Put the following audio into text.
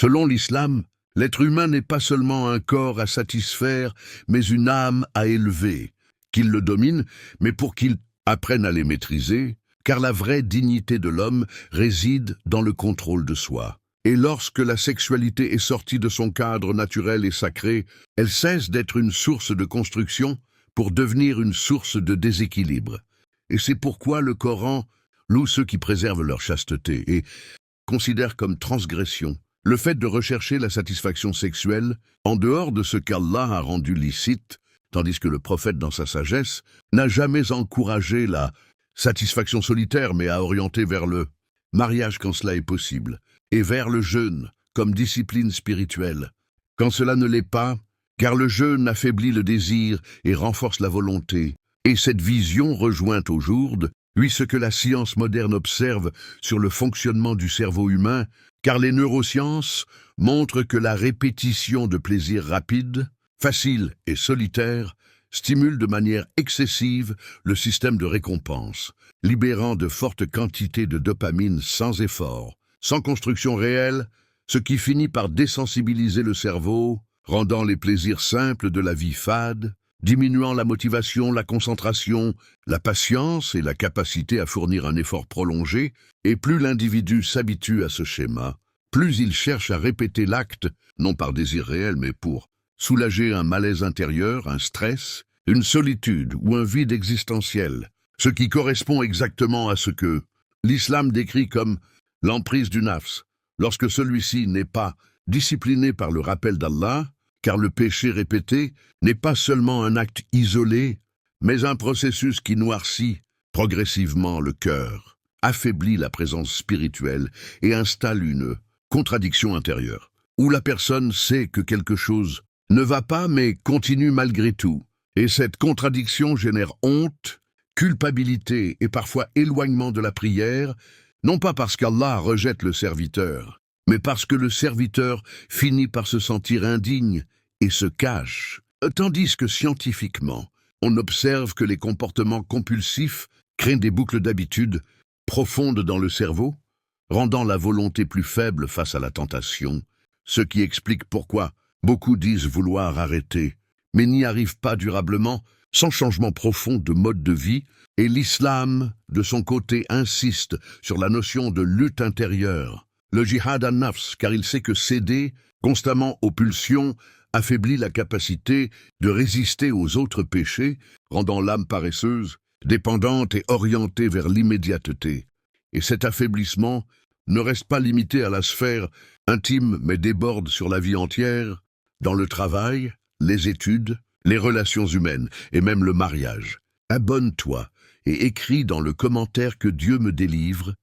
Selon l'islam, l'être humain n'est pas seulement un corps à satisfaire, mais une âme à élever, qu'il le domine, mais pour qu'il apprenne à les maîtriser, car la vraie dignité de l'homme réside dans le contrôle de soi. Et lorsque la sexualité est sortie de son cadre naturel et sacré, elle cesse d'être une source de construction pour devenir une source de déséquilibre. Et c'est pourquoi le Coran loue ceux qui préservent leur chasteté et considère comme transgression le fait de rechercher la satisfaction sexuelle en dehors de ce qu'Allah a rendu licite, tandis que le prophète, dans sa sagesse, n'a jamais encouragé la satisfaction solitaire, mais a orienté vers le mariage quand cela est possible, et vers le jeûne comme discipline spirituelle, quand cela ne l'est pas, car le jeûne affaiblit le désir et renforce la volonté. Et cette vision rejoint au jour ce que la science moderne observe sur le fonctionnement du cerveau humain, car les neurosciences montrent que la répétition de plaisirs rapides, faciles et solitaires stimule de manière excessive le système de récompense, libérant de fortes quantités de dopamine sans effort, sans construction réelle, ce qui finit par désensibiliser le cerveau, rendant les plaisirs simples de la vie fades, diminuant la motivation, la concentration, la patience et la capacité à fournir un effort prolongé, et plus l'individu s'habitue à ce schéma, plus il cherche à répéter l'acte, non par désir réel, mais pour soulager un malaise intérieur, un stress, une solitude ou un vide existentiel, ce qui correspond exactement à ce que l'islam décrit comme l'emprise du nafs, lorsque celui-ci n'est pas discipliné par le rappel d'Allah, car le péché répété n'est pas seulement un acte isolé, mais un processus qui noircit progressivement le cœur, affaiblit la présence spirituelle et installe une contradiction intérieure, où la personne sait que quelque chose ne va pas mais continue malgré tout. Et cette contradiction génère honte, culpabilité et parfois éloignement de la prière, non pas parce qu'Allah rejette le serviteur, mais parce que le serviteur finit par se sentir indigne et se cache. Tandis que scientifiquement, on observe que les comportements compulsifs créent des boucles d'habitude profondes dans le cerveau, rendant la volonté plus faible face à la tentation, ce qui explique pourquoi beaucoup disent vouloir arrêter, mais n'y arrivent pas durablement, sans changement profond de mode de vie, et l'islam, de son côté, insiste sur la notion de lutte intérieure, le jihad an-nafs, car il sait que céder constamment aux pulsions affaiblit la capacité de résister aux autres péchés, rendant l'âme paresseuse, dépendante et orientée vers l'immédiateté. Et cet affaiblissement ne reste pas limité à la sphère intime, mais déborde sur la vie entière, dans le travail, les études, les relations humaines et même le mariage. Abonne-toi et écris dans le commentaire que Dieu me délivre